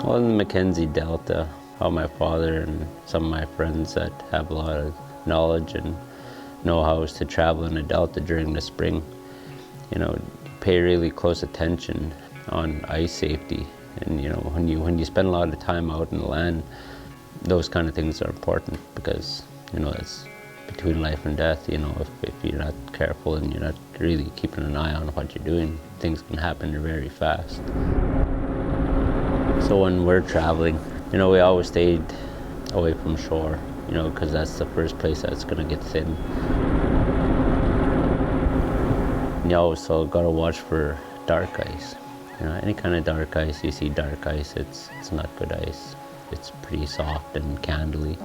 Well, in the Mackenzie Delta, all my father and some of my friends that have a lot of knowledge and know-hows to travel in the Delta during the spring, pay really close attention on ice safety. And when you spend a lot of time out in the land, those kind of things are important because it's between life and death. If you're not careful and you're not really keeping an eye on what you're doing, things can happen very fast. So when we're traveling, we always stayed away from shore, because that's the first place that's going to get thin. And you also got to watch for dark ice. Any kind of dark ice, you see dark ice, it's not good ice. It's pretty soft and candly.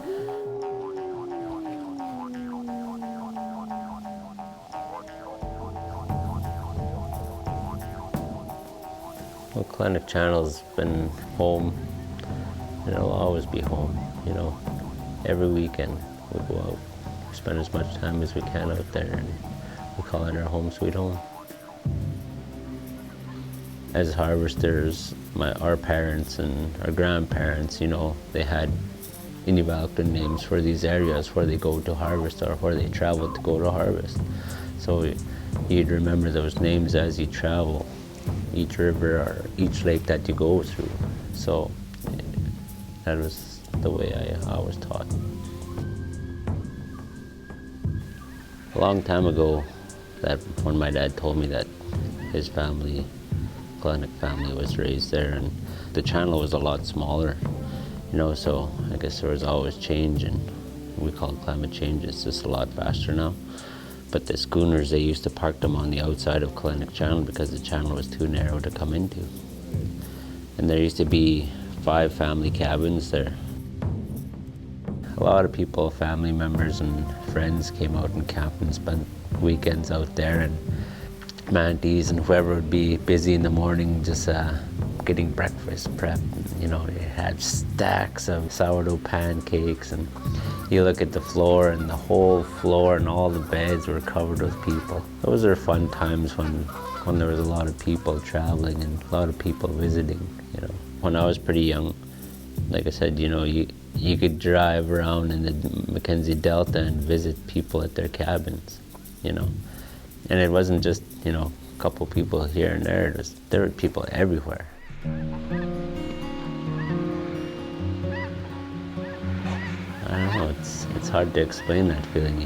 Well, Kalinek Channel's been home, and it'll always be home. Every weekend we go out, we spend as much time as we can out there, and we call it our home sweet home. As harvesters, our parents and our grandparents, they had Inuvialuktun names for these areas where they go to harvest or where they travel to go to harvest. So you'd remember those names as you travel, each river or each lake that you go through. So that was the way I was taught. A long time ago, that when my dad told me that his family, Kalinek family, was raised there, and the channel was a lot smaller, so I guess there was always change, and we call it climate change. It's just a lot faster now. But the schooners, they used to park them on the outside of Kalinek Channel because the channel was too narrow to come into. And there used to be 5 family cabins there. A lot of people, family members and friends, came out and camped and spent weekends out there, and mantees and whoever would be busy in the morning just getting breakfast prepped. They had stacks of sourdough pancakes, and you look at the floor, and the whole floor and all the beds were covered with people. Those are fun times when there was a lot of people traveling and a lot of people visiting. When I was pretty young, like I said, you could drive around in the Mackenzie Delta and visit people at their cabins, And it wasn't just, a couple people here and there. There were people everywhere. I don't know, it's hard to explain that feeling,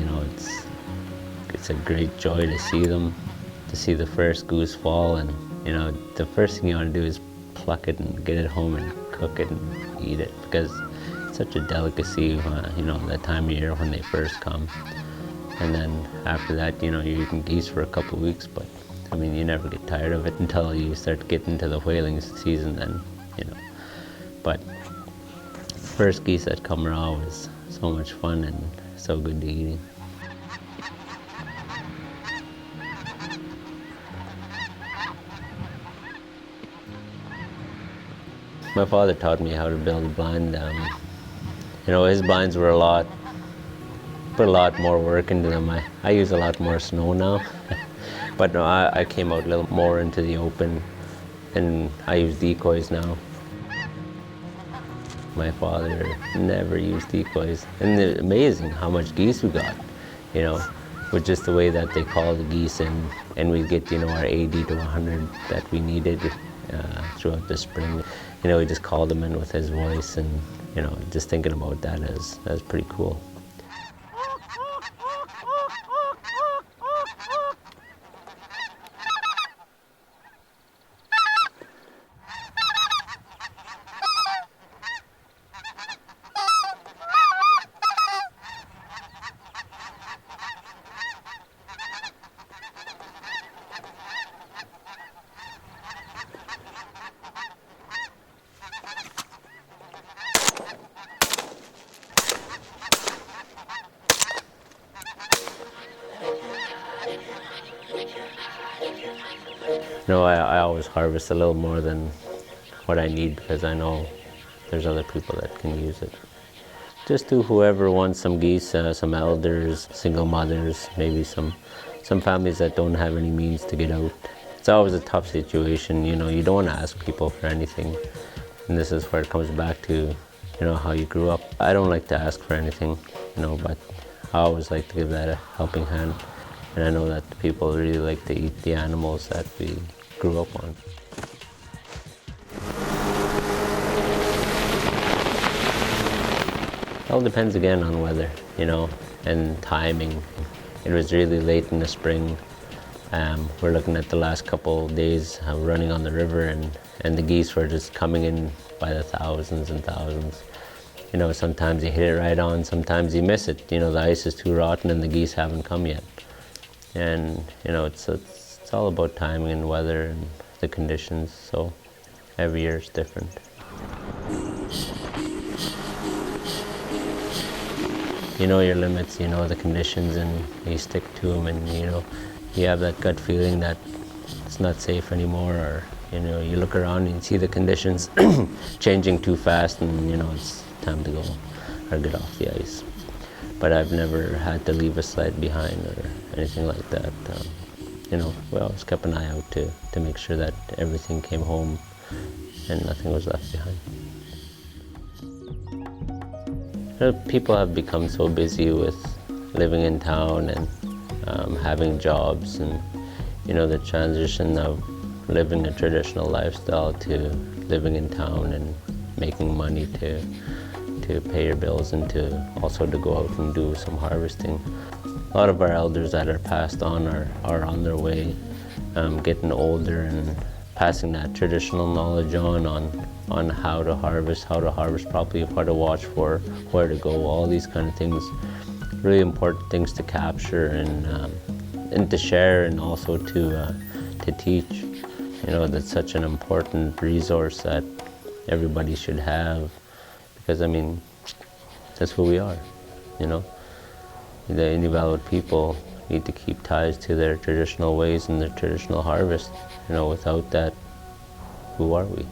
It's a great joy to see them, to see the first goose fall, and, the first thing you want to do is pluck it and get it home and cook it and eat it, because it's such a delicacy, that time of year when they first come. And then after that, you're eating geese for a couple of weeks, but you never get tired of it until you start getting to the whaling season then, But first geese that come raw was so much fun and so good to eat. My father taught me how to build a blind. His blinds were put a lot more work into them. I use a lot more snow now, but no, I came out a little more into the open, and I use decoys now. My father never used decoys, and it's amazing how much geese we got, with just the way that they call the geese, and we get, our 80 to 100 that we needed throughout the spring. We just called them in with his voice, and, just thinking about that is pretty cool. I always harvest a little more than what I need because I know there's other people that can use it. Just to whoever wants some geese, some elders, single mothers, maybe some families that don't have any means to get out. It's always a tough situation, you don't want to ask people for anything. And this is where it comes back to, how you grew up. I don't like to ask for anything, but I always like to give that a helping hand. And I know that people really like to eat the animals that we grew up on. It all depends again on weather, and timing. It was really late in the spring. We're looking at the last couple of days running on the river, and the geese were just coming in by the thousands and thousands. Sometimes you hit it right on, sometimes you miss it. The ice is too rotten and the geese haven't come yet. And it's all about timing and weather and the conditions. So every year is different. You know your limits, you know the conditions, and you stick to them, and you have that gut feeling that it's not safe anymore, or you look around and you see the conditions changing too fast, and it's time to go or get off the ice. But I've never had to leave a sled behind or anything like that. We always kept an eye out to make sure that everything came home and nothing was left behind. People have become so busy with living in town and having jobs, and the transition of living a traditional lifestyle to living in town and making money to pay your bills and to also to go out and do some harvesting. A lot of our elders that are passed on are on their way, getting older and passing that traditional knowledge on how to harvest properly, how to watch for, where to go, all these kind of things. Really important things to capture and to share, and also to teach. That's such an important resource that everybody should have, because that's who we are. The Inuvialuit people need to keep ties to their traditional ways and their traditional harvest. Without that, who are we?